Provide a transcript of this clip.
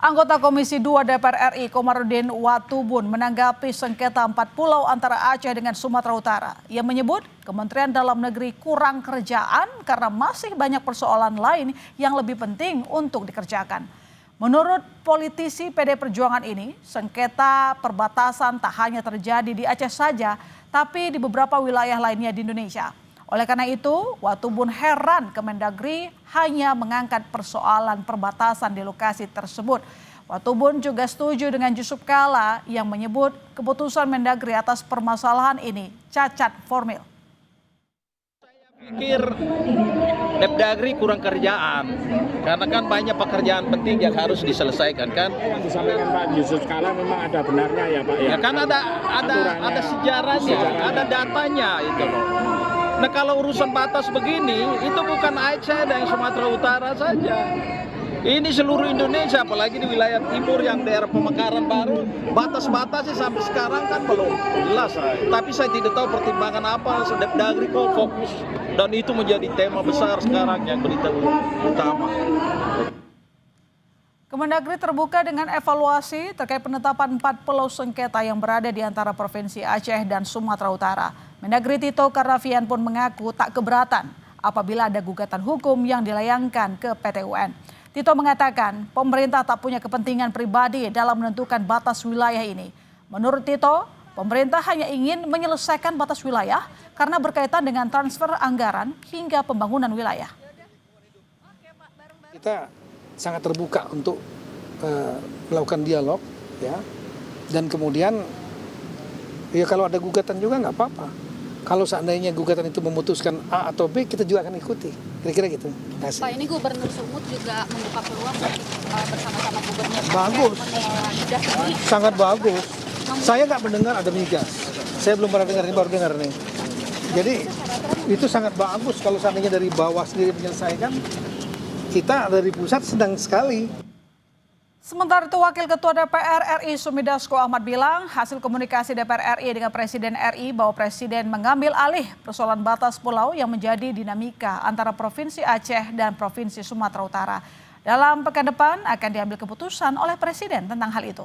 Anggota Komisi 2 DPR RI Komarudin Watubun menanggapi sengketa 4 pulau antara Aceh dengan Sumatera Utara. Ia menyebut Kementerian Dalam Negeri kurang kerjaan karena masih banyak persoalan lain yang lebih penting untuk dikerjakan. Menurut politisi PD Perjuangan ini, sengketa perbatasan tak hanya terjadi di Aceh saja, tapi di beberapa wilayah lainnya di Indonesia. Oleh karena itu, Watubun heran Kemendagri hanya mengangkat persoalan perbatasan di lokasi tersebut. Watubun juga setuju dengan Yusuf Kala yang menyebut keputusan Mendagri atas permasalahan ini cacat formil. Saya pikir Mendagri kurang kerjaan, karena kan banyak pekerjaan penting yang harus diselesaikan kan. Yang disampaikan Pak Yusuf Kala memang ada benarnya ya Pak ya. Ya kan ada sejarahnya, ada datanya itu loh. Nah kalau urusan batas begini, itu bukan Aceh dan Sumatera Utara saja. Ini seluruh Indonesia, apalagi di wilayah timur yang daerah pemekaran baru, batas-batasnya sampai sekarang kan belum jelas. Tapi saya tidak tahu pertimbangan apa, Mendagri kok fokus. Dan itu menjadi tema besar sekarang yang berita utama. Kemendagri terbuka dengan evaluasi terkait penetapan 4 pulau sengketa yang berada di antara Provinsi Aceh dan Sumatera Utara. Mendagri Tito Karnavian pun mengaku tak keberatan apabila ada gugatan hukum yang dilayangkan ke PT UN. Tito mengatakan pemerintah tak punya kepentingan pribadi dalam menentukan batas wilayah ini. Menurut Tito, pemerintah hanya ingin menyelesaikan batas wilayah karena berkaitan dengan transfer anggaran hingga pembangunan wilayah. Kita sangat terbuka untuk melakukan dialog, ya, dan kemudian ya kalau ada gugatan juga nggak apa-apa. Kalau seandainya gugatan itu memutuskan A atau B, kita juga akan ikuti. Kira-kira gitu. Pak, ini Gubernur Sumut juga membuka peluang bersama-sama gubernur. Bagus, sangat bagus. Saya nggak mendengar ada migas. Saya belum pernah dengar, ini baru dengar nih. Jadi itu sangat bagus kalau seandainya dari bawah sendiri menyelesaikan. Kita dari pusat sedang sekali. Sementara itu Wakil Ketua DPR RI Sumidasko Ahmad bilang hasil komunikasi DPR RI dengan Presiden RI bahwa Presiden mengambil alih persoalan batas pulau yang menjadi dinamika antara Provinsi Aceh dan Provinsi Sumatera Utara. Dalam pekan depan akan diambil keputusan oleh Presiden tentang hal itu.